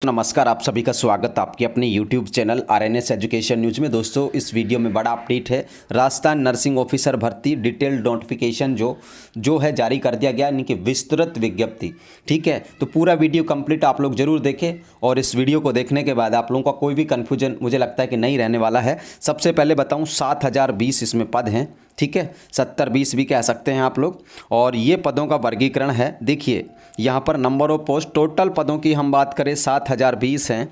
नमस्कार, आप सभी का स्वागत आपके अपने YouTube channel RNS education news में। दोस्तों, इस वीडियो में बड़ा अपडेट है। राजस्थान नर्सिंग ऑफिसर भर्ती डिटेल्ड नोटिफिकेशन जो है जारी कर दिया गया, यानी कि विस्तृत विज्ञप्ति। ठीक है, तो पूरा वीडियो कंप्लीट आप लोग जरूर देखें और इस वीडियो को देखने के बाद आप लोगों का कोई भी कन्फ्यूजन मुझे लगता है कि नहीं रहने वाला है। सबसे पहले बताऊँ, 7020 इसमें पद हैं। ठीक है, 70-20 भी कह सकते हैं आप लोग। और ये पदों का वर्गीकरण है। देखिए यहाँ पर नंबर ऑफ पोस्ट, टोटल पदों की हम बात करें 7020 हैं।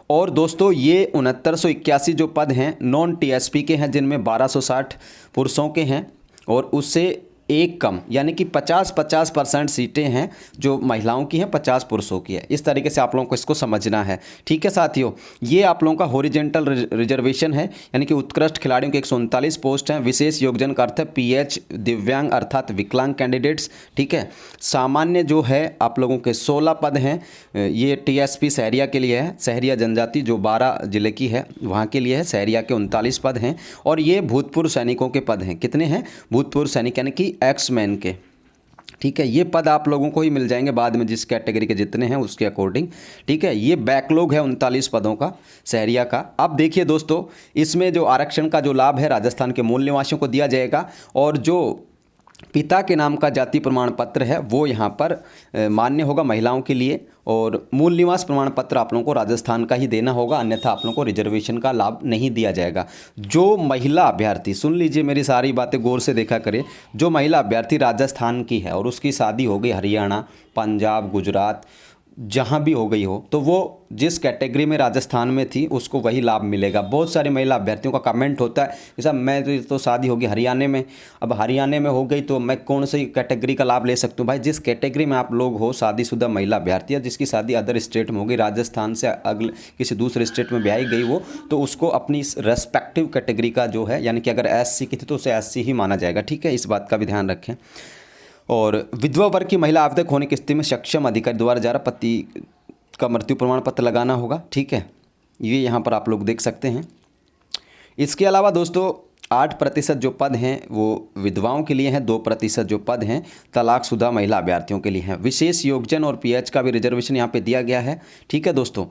और दोस्तों, ये 6981 जो पद हैं नॉन टीएसपी के हैं, जिनमें 1260 पुरुषों के हैं और उससे एक कम, यानी कि 50% सीटें हैं जो महिलाओं की हैं, 50 पुरुषों की है। इस तरीके से आप लोगों को इसको समझना है। ठीक है साथियों, ये आप लोगों का हॉरिजॉन्टल रिजर्वेशन है, यानी कि उत्कृष्ट खिलाड़ियों के 139 पोस्ट हैं। विशेष योगदान का अर्थ है पीएच दिव्यांग अर्थात विकलांग कैंडिडेट्स। ठीक है, सामान्य जो है आप लोगों के 16 पद हैं। ये टीएसपी सहरिया के लिए है, सहरिया जनजाति जो 12 जिले की है वहाँ के लिए है। सहरिया के 39 पद हैं और ये भूतपूर्व सैनिकों के पद हैं। कितने हैं? भूतपूर्व सैनिक यानी कि एक्स मैन के। ठीक है, ये पद आप लोगों को ही मिल जाएंगे बाद में, जिस कैटेगरी के जितने हैं उसके अकॉर्डिंग। ठीक है, ये बैकलॉग है 39 पदों का सहरिया का। अब देखिए दोस्तों, इसमें जो आरक्षण का जो लाभ है राजस्थान के मूल निवासियों को दिया जाएगा और जो पिता के नाम का जाति प्रमाण पत्र है वो यहाँ पर मान्य होगा महिलाओं के लिए। और मूल निवास प्रमाण पत्र आप लोगों को राजस्थान का ही देना होगा, अन्यथा आप लोगों को रिजर्वेशन का लाभ नहीं दिया जाएगा। जो महिला अभ्यर्थी, सुन लीजिए मेरी सारी बातें गौर से देखा करें, जो महिला अभ्यर्थी राजस्थान की है और उसकी शादी हो गई हरियाणा, पंजाब, गुजरात, जहाँ भी हो गई हो, तो वो जिस कैटेगरी में राजस्थान में थी उसको वही लाभ मिलेगा। बहुत सारे महिला अभ्यर्थियों का कमेंट होता है कि साहब मैं तो शादी होगी हरियाणा में, अब हरियाणा में हो गई तो मैं कौन सी कैटेगरी का लाभ ले सकता हूँ? भाई, जिस कैटेगरी में आप लोग हो, शादीशुदा महिला अभ्यर्थी है जिसकी शादी अदर स्टेट में हो गई, राजस्थान से अगले किसी दूसरे स्टेट में ब्याही गई वो, तो उसको अपनी रेस्पेक्टिव कैटेगरी का जो है, यानी कि अगर एससी की थी तो उसे एससी ही माना जाएगा। ठीक है, इस बात का भी ध्यान रखें। और विधवा वर्ग की महिला आवेदक होने की स्थिति में सक्षम अधिकारी द्वारा जारी पति का मृत्यु प्रमाण पत्र लगाना होगा। ठीक है, ये यहाँ पर आप लोग देख सकते हैं। इसके अलावा दोस्तों 8% जो पद हैं वो विधवाओं के लिए हैं, 2% जो पद हैं तलाकशुदा महिला अभ्यर्थियों के लिए हैं। विशेष योगदान और पीएच का भी रिजर्वेशन यहाँ पे दिया गया है। ठीक है दोस्तों,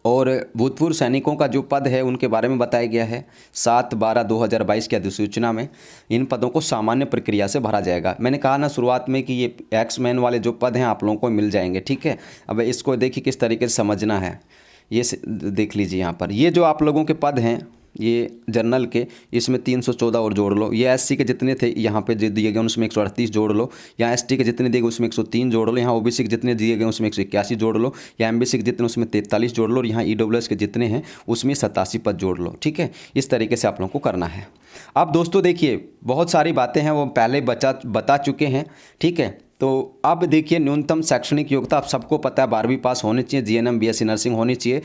और भूतपूर्व सैनिकों का जो पद है उनके बारे में बताया गया है 7/12/2022 की अधिसूचना में। इन पदों को सामान्य प्रक्रिया से भरा जाएगा। मैंने कहा ना शुरुआत में कि ये एक्स मैन वाले जो पद हैं आप लोगों को मिल जाएंगे। ठीक है, अब इसको देखिए किस तरीके से समझना है। ये देख लीजिए यहाँ पर, ये जो आप लोगों के पद हैं ये जनरल के, इसमें 314 और जोड़ लो। ये एससी के जितने थे यहाँ पे दिए गए उसमें 138 जोड़ लो। यहाँ एसटी के जितने दिए गए उसमें 103 जोड़ लो। यहाँ ओबीसी के जितने दिए गए उसमें 181 जोड़ लो। यहाँ एमबीसी के जितने उसमें 43 जोड़ लो और यहाँ ईडब्ल्यूएस के जितने हैं उसमें 87 पद जोड़ लो। ठीक है, इस तरीके से आप लोगों को करना है। अब दोस्तों देखिए, बहुत सारी बातें हैं वो पहले बता चुके हैं। ठीक है, तो अब देखिए न्यूनतम शैक्षणिक योग्यता आप सबको पता है 12वीं पास होनी चाहिए, जीएनएम बीएससी नर्सिंग होनी चाहिए,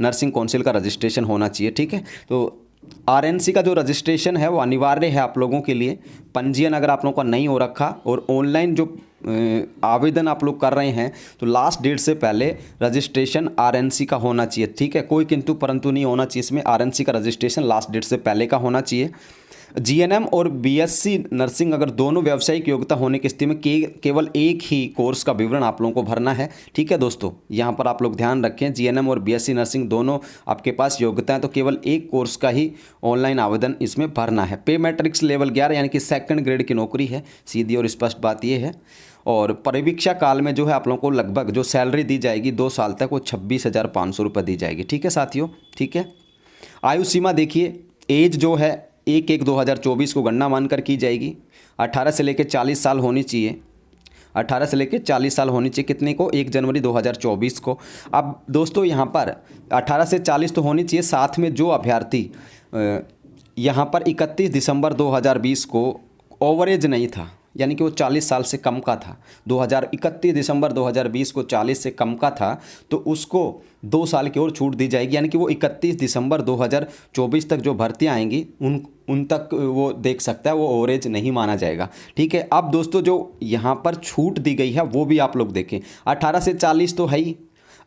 नर्सिंग काउंसिल का रजिस्ट्रेशन होना चाहिए। ठीक है, तो आरएनसी का जो रजिस्ट्रेशन है वो अनिवार्य है आप लोगों के लिए। पंजीयन अगर आप लोगों का नहीं हो रखा और ऑनलाइन जो आवेदन आप लोग कर रहे हैं तो लास्ट डेट से पहले रजिस्ट्रेशन आरएनसी का होना चाहिए। ठीक है, कोई किंतु परंतु नहीं होना चाहिए इसमें। आरएनसी का रजिस्ट्रेशन लास्ट डेट से पहले का होना चाहिए। जीएनएम और बीएससी नर्सिंग अगर दोनों व्यावसायिक योग्यता होने की स्थिति में केवल एक ही कोर्स का विवरण आप लोगों को भरना है। ठीक है दोस्तों, यहाँ पर आप लोग ध्यान रखें, जीएनएम और बीएससी नर्सिंग दोनों आपके पास योग्यता है तो केवल एक कोर्स का ही ऑनलाइन आवेदन इसमें भरना है। पे मैट्रिक्स लेवल 11 यानी कि सेकंड ग्रेड की नौकरी है। सीधी और स्पष्ट बात यह है। और परिवीक्षा काल में जो है आप लोगों को लगभग जो सैलरी दी जाएगी 2 साल तक वो 26,500 रुपये दी जाएगी। ठीक है साथियों, ठीक है। आयु सीमा देखिए, एज जो है 1/1/2024 को गणना मानकर की जाएगी। 18 से लेकर 40 साल होनी चाहिए। 18 से लेकर 40 साल होनी चाहिए कितने को? 1 जनवरी 2024 को। अब दोस्तों यहाँ पर 18 से 40 तो होनी चाहिए, साथ में जो अभ्यर्थी यहाँ पर 31 दिसंबर 2020 को ओवरेज नहीं था, यानी कि वो 40 साल से कम का था, 31 दिसंबर 2020 को 40 से कम का था, तो उसको 2 साल की और छूट दी जाएगी। यानी कि वो 31 दिसंबर 2024 तक जो भर्तियाँ आएंगी उन तक वो देख सकता है, वो ओवरेज नहीं माना जाएगा। ठीक है, अब दोस्तों जो यहाँ पर छूट दी गई है वो भी आप लोग देखें। 18 से 40 तो है ही,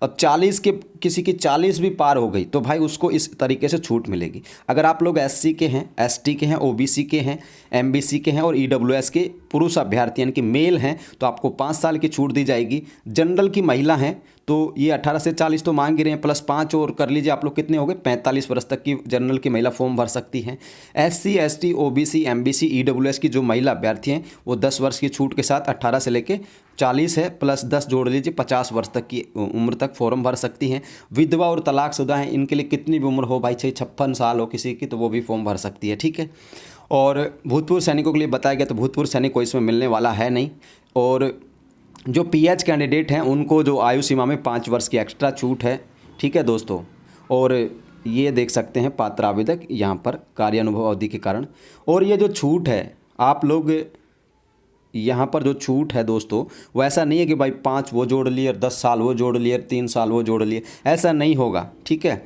और 40 के किसी की 40 भी पार हो गई तो भाई उसको इस तरीके से छूट मिलेगी। अगर आप लोग SC के हैं, ST के हैं, OBC के हैं, MBC के हैं और EWS के पुरुष अभ्यर्थी यानी कि मेल हैं तो आपको 5 साल की छूट दी जाएगी। जनरल की महिला हैं तो ये 18 से 40 तो मांग ही रहे हैं, प्लस 5 और कर लीजिए आप लोग, कितने हो गए, 45 वर्ष तक की जनरल की महिला फॉर्म भर सकती हैं। SC ST OBC MBC EWS की जो महिला अभ्यर्थी हैं वो 10 वर्ष की छूट के साथ 18 से लेके 40 है, प्लस 10 जोड़ लीजिए 50 वर्ष तक की उम्र तक फॉर्म भर सकती हैं। विधवा और तलाकशुदा हैं, इनके लिए कितनी भी उम्र हो भाई, चाहे 56 साल हो किसी की, तो वो भी फॉर्म भर सकती है, ठीक है। और भूतपूर्व सैनिकों के लिए बताया गया तो भूतपूर्व सैनिक को इसमें मिलने वाला है नहीं। और जो PH कैंडिडेट हैं उनको जो आयु सीमा में 5 वर्ष की एक्स्ट्रा छूट है, ठीक है दोस्तों। और ये देख सकते हैं पात्र आवेदक यहाँ पर कार्य अनुभव अवधि के कारण। और ये जो छूट है आप लोग यहाँ पर जो छूट है दोस्तों, वो ऐसा नहीं है कि भाई 5 वो जोड़ लिए, 10 साल वो जोड़ लिए, 3 साल वो जोड़ लिए, ऐसा नहीं होगा, ठीक है।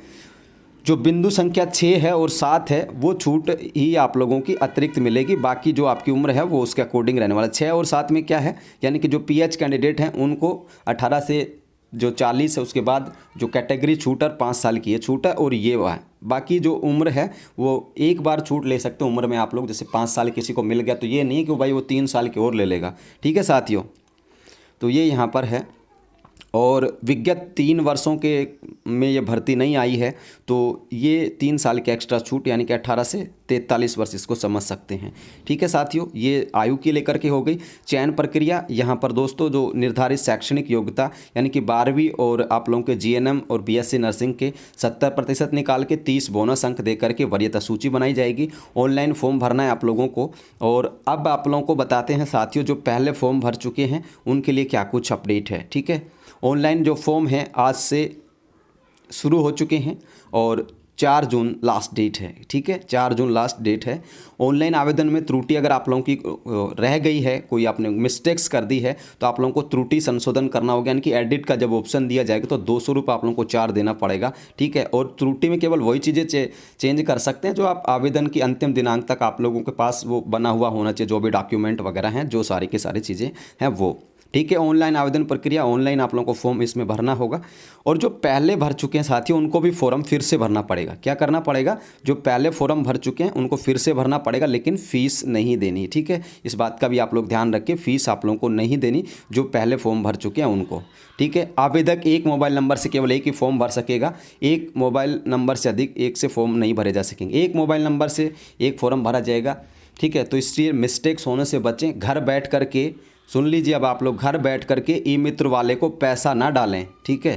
जो बिंदु संख्या 6 है और 7 है वो छूट ही आप लोगों की अतिरिक्त मिलेगी, बाकी जो आपकी उम्र है वो उसके अकॉर्डिंग रहने वाला। 6 और 7 में क्या है, यानी कि जो PH कैंडिडेट हैं उनको 18 से जो 40 है उसके बाद जो कैटेगरी छूटर 5 साल की है छूट है, और ये वह है। बाकी जो उम्र है वो एक बार छूट ले सकते हैं उम्र में आप लोग, जैसे 5 साल किसी को मिल गया तो ये नहीं कि भाई वो 3 साल की और ले लेगा, ठीक है साथियों। तो ये यहाँ पर है। और विगत 3 वर्षों के में ये भर्ती नहीं आई है तो ये 3 साल के एक्स्ट्रा छूट यानी कि 18 से 43 वर्ष इसको समझ सकते हैं, ठीक है साथियों। ये आयु की लेकर के हो गई। चयन प्रक्रिया यहाँ पर दोस्तों जो निर्धारित शैक्षणिक योग्यता यानी कि 12वीं और आप लोगों के GNM और BSc नर्सिंग के 70% निकाल के 30 बोनस अंक दे करके वरीयता सूची बनाई जाएगी। ऑनलाइन फॉर्म भरना है आप लोगों को। और अब आप लोगों को बताते हैं साथियों जो पहले फॉर्म भर चुके हैं उनके लिए क्या कुछ अपडेट है, ठीक है। ऑनलाइन जो फॉर्म है आज से शुरू हो चुके हैं और 4 जून लास्ट डेट है, ठीक है। 4 जून लास्ट डेट है। ऑनलाइन आवेदन में त्रुटि अगर आप लोगों की रह गई है, कोई आपने मिस्टेक्स कर दी है तो आप लोगों को त्रुटि संशोधन करना होगा, यानी कि एडिट का जब ऑप्शन दिया जाएगा तो 200 रुपये आप लोगों को 4 देना पड़ेगा, ठीक है। और त्रुटि में केवल वही चीज़ें चेंज कर सकते हैं जो आप आवेदन की अंतिम दिनांक तक आप लोगों के पास वो बना हुआ होना चाहिए, जो भी डॉक्यूमेंट वगैरह हैं, जो सारी की सारी चीज़ें हैं वो, ठीक है। ऑनलाइन आवेदन प्रक्रिया, ऑनलाइन आप लोगों को फॉर्म इसमें भरना होगा। और जो पहले भर चुके हैं साथियों उनको भी फॉर्म फिर से भरना पड़ेगा। क्या करना पड़ेगा, जो पहले फॉर्म भर चुके हैं उनको फिर से भरना पड़ेगा, लेकिन फ़ीस नहीं देनी, ठीक है। इस बात का भी आप लोग ध्यान रखें, फ़ीस आप लोगों को नहीं देनी जो पहले फॉर्म भर चुके हैं उनको, ठीक है। आवेदक एक मोबाइल नंबर से केवल एक ही फॉर्म भर सकेगा, एक मोबाइल नंबर से अधिक एक से फॉर्म नहीं भरे जा सकेंगे। एक मोबाइल नंबर से एक फॉर्म भरा जाएगा, ठीक है। तो इसलिए मिस्टेक्स होने से बचें। घर बैठ करके सुन लीजिए, अब आप लोग घर बैठ करके ई-मित्र वाले को पैसा ना डालें, ठीक है,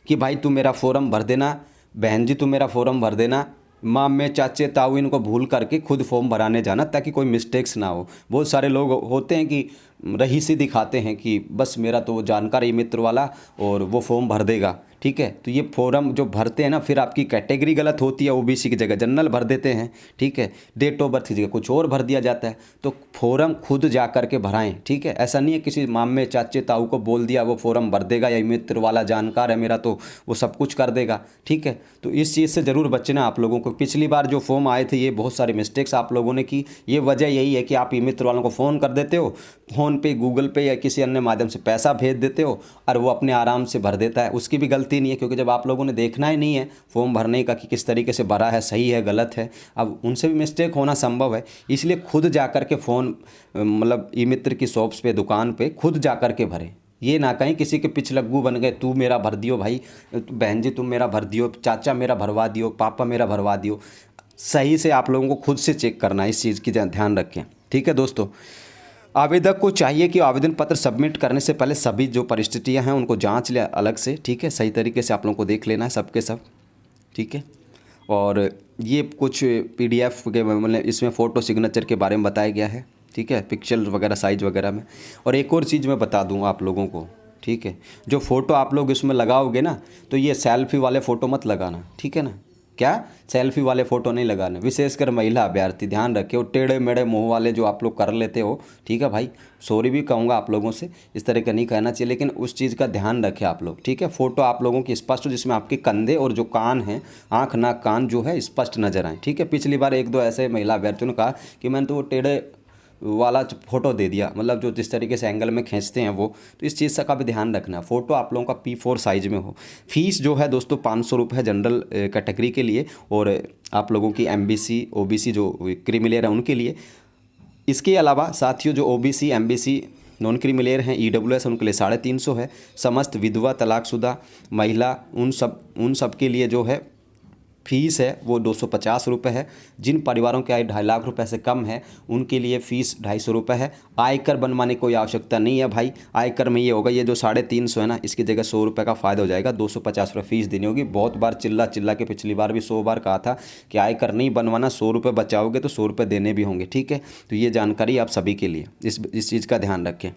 कि भाई तू मेरा फॉर्म भर देना, बहन जी तू मेरा फॉर्म भर देना, मामे चाचे ताऊ इनको भूल करके खुद फॉर्म भराने जाना ताकि कोई मिस्टेक्स ना हो। बहुत सारे लोग होते हैं कि रहीसी दिखाते हैं कि बस मेरा तो जानकार ई-मित्र वाला और वो फॉर्म भर देगा, ठीक है। तो ये फॉर्म जो भरते हैं ना, फिर आपकी कैटेगरी गलत होती है, OBC की जगह जनरल भर देते हैं, ठीक है। डेट ऑफ बर्थ की जगह कुछ और भर दिया जाता है। तो फॉर्म खुद जा कर के भराएं, ठीक है। ऐसा नहीं है किसी मामे चाचे ताऊ को बोल दिया वो फॉर्म भर देगा, या मित्र वाला जानकार है मेरा तो वो सब कुछ कर देगा, ठीक है। तो इस चीज़ से ज़रूर बचना आप लोगों को। पिछली बार जो फॉर्म आए थे ये बहुत सारे मिस्टेक्स आप लोगों ने की। ये वजह यही है कि आप ई-मित्र वालों को फ़ोन कर देते हो, फ़ोन पे गूगल पे या किसी अन्य माध्यम से पैसा भेज देते हो और वो अपने आराम से भर देता है। उसकी भी गलती नहीं है, क्योंकि जब आप लोगों ने देखना ही नहीं है फॉर्म भरने का कि किस तरीके से भरा है, सही है गलत है, अब उनसे भी मिस्टेक होना संभव है। इसलिए खुद जा कर के फ़ोन मतलब ई-मित्र की शॉप्स पे, दुकान पे खुद जा कर के भरें। ये ना कहीं किसी के पिछलग्गू बन गए, तू मेरा भर दियो भाई, बहन जी तुम मेरा भर दियो, चाचा मेरा भरवा दियो, पापा मेरा भरवा दियो। सही से आप लोगों को खुद से चेक करना है, इस चीज़ की ध्यान रखें, ठीक है दोस्तों। आवेदक को चाहिए कि आवेदन पत्र सबमिट करने से पहले सभी जो परिस्थितियां हैं उनको जांच ले अलग से, ठीक है। सही तरीके से आप लोगों को देख लेना है सबके सब, ठीक है। और ये कुछ PDF के मतलब इसमें फ़ोटो सिग्नेचर के बारे में बताया गया है, ठीक है, पिक्चर वगैरह साइज वगैरह में। और एक और चीज़ मैं बता दूँ आप लोगों को, ठीक है, जो फ़ोटो आप लोग इसमें लगाओगे ना तो ये सेल्फी वाले फ़ोटो मत लगाना, ठीक है ना। क्या सेल्फी वाले फ़ोटो नहीं लगाने, विशेषकर महिला अभ्यर्थी ध्यान रखे। और टेढ़े मेढ़े मुँह वाले जो आप लोग कर लेते हो, ठीक है भाई, सॉरी भी कहूँगा आप लोगों से, इस तरह का नहीं कहना चाहिए, लेकिन उस चीज़ का ध्यान रखें आप लोग, ठीक है। फ़ोटो आप लोगों की स्पष्ट हो जिसमें आपके कंधे और जो कान हैं, आँख नाक कान जो है स्पष्ट नजर आए, ठीक है। पिछली बार 1-2 ऐसे महिला अभ्यर्थियों ने कहा कि मैंने तो वो टेढ़े वाला फ़ोटो दे दिया, मतलब जो जिस तरीके से एंगल में खींचते हैं वो, तो इस चीज़ का भी ध्यान रखना। फ़ोटो आप लोगों का P4 साइज़ में हो। फ़ीस जो है दोस्तों 500 रुपये है जनरल कैटेगरी के लिए, और आप लोगों की MBC OBC जो क्रीमी लेयर है उनके लिए। इसके अलावा साथियों जो OBC MBC non creamy layer हैं EWS उनके लिए 350 है। समस्त विधवा तलाकशुदा महिला उन सब के लिए जो है फ़ीस है वो 250 रुपये है। जिन परिवारों की आय 2.5 लाख रुपए से कम है उनके लिए फ़ीस 250 रुपये है। आयकर बनवाने की कोई आवश्यकता नहीं है भाई। आयकर में ये होगा, ये जो 350 है ना, इसकी जगह 100 रुपये का फ़ायदा हो जाएगा। 250 रुपये फ़ीस देनी होगी। बहुत बार चिल्ला के पिछली बार भी 100 बार कहा था कि आयकर नहीं बनवाना, 100 रुपये बचाओगे तो 100 रुपये देने भी होंगे, ठीक है। तो ये जानकारी आप सभी के लिए, इस चीज़ का ध्यान रखें,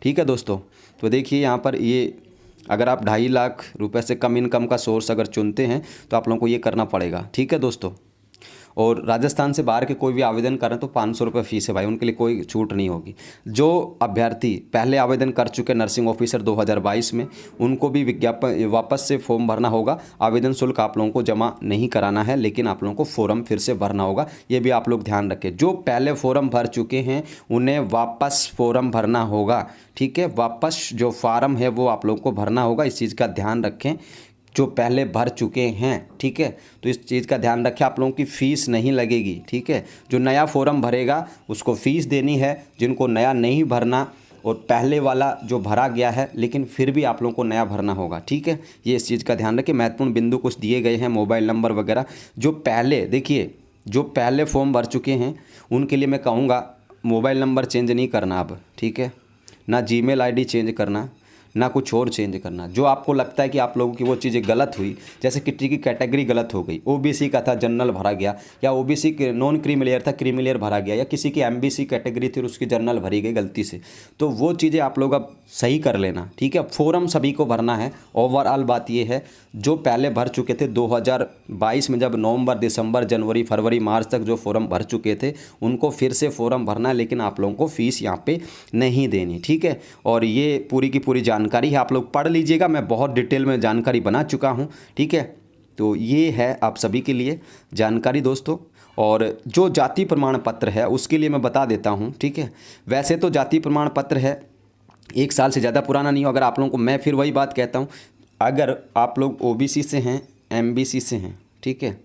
ठीक है दोस्तों। तो देखिए यहाँ पर ये अगर आप 2.5 लाख रुपए से कम इनकम का सोर्स अगर चुनते हैं तो आप लोगों को ये करना पड़ेगा, ठीक है दोस्तों। और राजस्थान से बाहर के कोई भी आवेदन करें तो 500 रुपये फ़ीस है भाई, उनके लिए कोई छूट नहीं होगी। जो अभ्यर्थी पहले आवेदन कर चुके नर्सिंग ऑफिसर 2022 में, उनको भी विज्ञापन वापस से फॉर्म भरना होगा। आवेदन शुल्क आप लोगों को जमा नहीं कराना है, लेकिन आप लोगों को फॉर्म फिर से भरना होगा। ये भी आप लोग ध्यान रखें। जो पहले फॉर्म भर चुके हैं उन्हें वापस फॉर्म भरना होगा, ठीक है। वापस जो फार्म है वो आप लोगों को भरना होगा, इस चीज़ का ध्यान रखें। जो पहले भर चुके हैं, ठीक है, तो इस चीज़ का ध्यान रखें। आप लोगों की फ़ीस नहीं लगेगी, ठीक है। जो नया फॉर्म भरेगा उसको फ़ीस देनी है। जिनको नया नहीं भरना और पहले वाला जो भरा गया है लेकिन फिर भी आप लोगों को नया भरना होगा, ठीक है। ये इस चीज़ का ध्यान रखें। महत्वपूर्ण बिंदु कुछ दिए गए हैं, मोबाइल नंबर वगैरह। जो पहले देखिए, जो पहले फॉर्म भर चुके हैं उनके लिए मैं कहूँगा मोबाइल नंबर चेंज नहीं करना अब, ठीक है। ना जीमेल आईडी चेंज करना, ना कुछ और चेंज करना। जो आपको लगता है कि आप लोगों की वो चीज़ें गलत हुई, जैसे किसी की कैटेगरी गलत हो गई, OBC का था जनरल भरा गया, या OBC के नॉन क्रीमी लेयर था क्रीमी लेयर भरा गया, या किसी की MBC कैटेगरी थी और उसकी जनरल भरी गई गलती से, तो वो चीज़ें आप लोग अब सही कर लेना, ठीक है। फॉर्म सभी को भरना है। ओवरऑल बात ये है, जो पहले भर चुके थे 2022 में, जब नवंबर दिसंबर जनवरी फरवरी मार्च तक जो फॉर्म भर चुके थे उनको फिर से फॉर्म भरना है, लेकिन आप लोगों को फ़ीस यहाँ पे नहीं देनी, ठीक है। और ये पूरी की पूरी जानकारी है, आप लोग पढ़ लीजिएगा। मैं बहुत डिटेल में जानकारी बना चुका हूँ, ठीक है। तो ये है आप सभी के लिए जानकारी दोस्तों। और जो जाति प्रमाण पत्र है उसके लिए मैं बता देता हूँ, ठीक है। वैसे तो जाति प्रमाण पत्र है 1 साल से ज़्यादा पुराना नहीं हो। अगर आप लोगों को, मैं फिर वही बात कहता हूँ, अगर आप लोग OBC से हैं, MBC से हैं, ठीक है,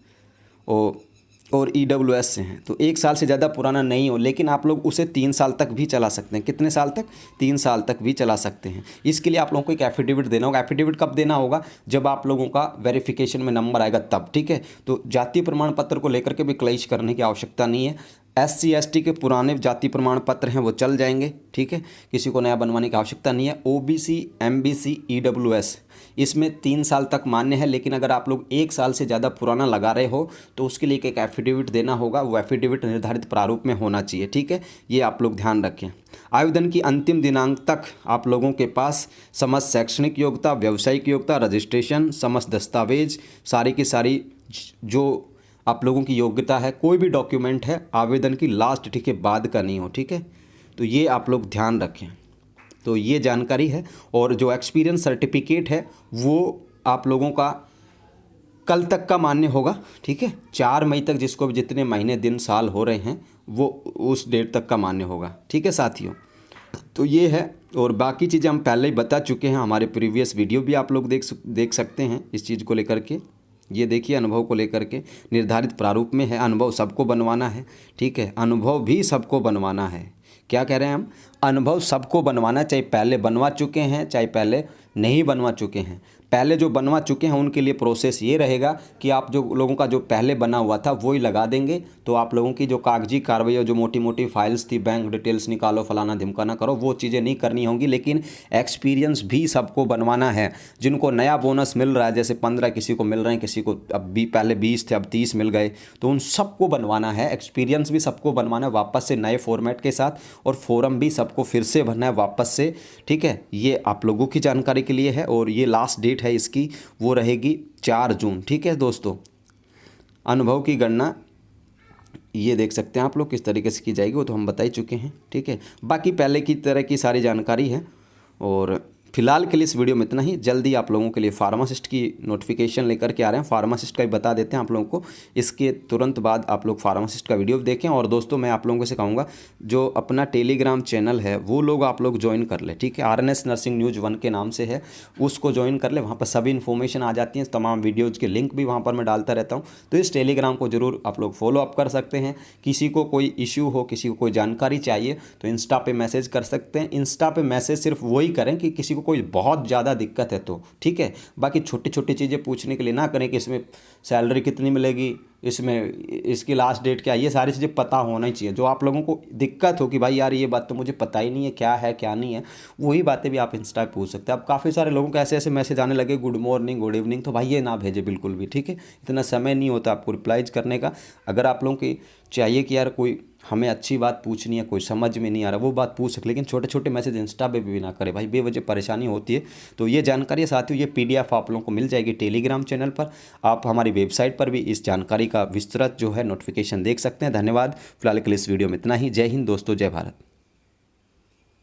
और EWS से हैं, तो 1 साल से ज़्यादा पुराना नहीं हो, लेकिन आप लोग उसे 3 साल तक भी चला सकते हैं। कितने साल तक? 3 साल तक भी चला सकते हैं। इसके लिए आप लोगों को एक एफिडेविट देना होगा। एफिडेविट कब देना होगा? जब आप लोगों का वेरिफिकेशन में नंबर आएगा तब, ठीक है। तो जातीय प्रमाण पत्र को लेकर के भी क्लेश करने की आवश्यकता नहीं है। SC ST के पुराने जाति प्रमाण पत्र हैं वो चल जाएंगे, ठीक है। किसी को नया बनवाने की आवश्यकता नहीं है। OBC MBC EWS इसमें 3 साल तक मान्य है, लेकिन अगर आप लोग 1 साल से ज़्यादा पुराना लगा रहे हो तो उसके लिए एक एफिडेविट देना होगा। वो एफिडेविट निर्धारित प्रारूप में होना चाहिए, ठीक है। ये आप लोग ध्यान रखें। आवेदन की अंतिम दिनांक तक आप लोगों के पास समस्त शैक्षणिक योग्यता, व्यावसायिक योग्यता, रजिस्ट्रेशन, समस्त दस्तावेज, सारी की सारी जो आप लोगों की योग्यता है, कोई भी डॉक्यूमेंट है आवेदन की लास्ट डेट के बाद का नहीं हो, ठीक है। तो ये आप लोग ध्यान रखें। तो ये जानकारी है। और जो एक्सपीरियंस सर्टिफिकेट है वो आप लोगों का कल तक का मान्य होगा, ठीक है। 4 मई तक जिसको भी जितने महीने दिन साल हो रहे हैं वो उस डेट तक का मान्य होगा, ठीक है साथियों। तो ये है। और बाकी चीज़ें हम पहले ही बता चुके हैं, हमारे प्रीवियस वीडियो भी आप लोग देख सकते हैं इस चीज़ को लेकर के। ये देखिए, अनुभव को लेकर के निर्धारित प्रारूप में है। अनुभव सबको बनवाना है, ठीक है। अनुभव भी सबको बनवाना है। क्या कह रहे हैं हम? अनुभव सबको बनवाना, चाहे पहले बनवा चुके हैं चाहे पहले नहीं बनवा चुके हैं। पहले जो बनवा चुके हैं उनके लिए प्रोसेस ये रहेगा कि आप जो लोगों का जो पहले बना हुआ था वो ही लगा देंगे। तो आप लोगों की जो कागजी कार्रवाई और जो मोटी मोटी फाइल्स थी, बैंक डिटेल्स निकालो, फलाना ढिमकाना करो, वो चीज़ें नहीं करनी होंगी। लेकिन एक्सपीरियंस भी सबको बनवाना है। जिनको नया बोनस मिल रहा है, जैसे 15 किसी को मिल रहे हैं, किसी को अब भी पहले 20 थे अब 30 मिल गए, तो उन सबको बनवाना है। एक्सपीरियंस भी सबको बनवाना है वापस से नए फॉर्मेट के साथ, और फॉर्म भी सबको फिर से भरना है वापस से, ठीक है। ये आप लोगों की जानकारी के लिए है। और ये लास्ट डेट है इसकी, वो रहेगी 4 जून, ठीक है दोस्तों। अनुभव की गणना ये देख सकते हैं आप लोग किस तरीके से की जाएगी, वो तो हम बता ही चुके हैं, ठीक है। बाकी पहले की तरह की सारी जानकारी है। और फिलहाल के लिए इस वीडियो में इतना ही। जल्दी आप लोगों के लिए फार्मासिस्ट की नोटिफिकेशन लेकर के आ रहे हैं। फार्मासिस्ट का भी बता देते हैं आप लोगों को, इसके तुरंत बाद आप लोग फार्मासिस्ट का वीडियो देखें। और दोस्तों मैं आप लोगों से कहूँगा, जो अपना टेलीग्राम चैनल है वो लोग आप लोग ज्वाइन कर ले, ठीक है। RNS नर्सिंग न्यूज़ 1 के नाम से है, उसको ज्वाइन कर ले। वहाँ पर सभी इन्फॉर्मेशन आ जाती हैं, तमाम वीडियोज़ के लिंक भी वहाँ पर मैं डालता रहता हूँ। तो इस टेलीग्राम को जरूर आप लोग फॉलो अप कर सकते हैं। किसी को कोई इश्यू हो, किसी को कोई जानकारी चाहिए तो इंस्टा पे मैसेज कर सकते हैं। इंस्टा पे मैसेज सिर्फ वही करें कि किसी को कोई बहुत ज़्यादा दिक्कत है तो, ठीक है। बाकी छोटी छोटी चीज़ें पूछने के लिए ना करें कि इसमें सैलरी कितनी मिलेगी, इसमें इसकी लास्ट डेट क्या है, ये सारी चीज़ें पता होना ही चाहिए। जो आप लोगों को दिक्कत हो कि भाई यार ये बात तो मुझे पता ही नहीं है क्या नहीं है, वही बातें भी आप इंस्टा पे पूछ सकते हैं। अब काफ़ी सारे लोगों को ऐसे ऐसे मैसेज आने लगे, गुड मॉर्निंग गुड इवनिंग, तो भाई ये ना भेजे बिल्कुल भी, ठीक है। इतना समय नहीं होता आपको रिप्लाईज करने का। अगर आप लोगों की चाहिए कि यार कोई हमें अच्छी बात पूछनी है, कोई समझ में नहीं आ रहा, वो बात पूछ सकते, लेकिन छोटे छोटे मैसेज इंस्टा पे भी ना करें भाई, बेवजह परेशानी होती है। तो ये जानकारी साथियों, ये PDF आप लोगों को मिल जाएगी टेलीग्राम चैनल पर। आप हमारी वेबसाइट पर भी इस जानकारी का विस्तृत जो है नोटिफिकेशन देख सकते हैं। धन्यवाद। फिलहाल के लिए इस वीडियो में इतना ही। जय हिंद दोस्तों, जय भारत।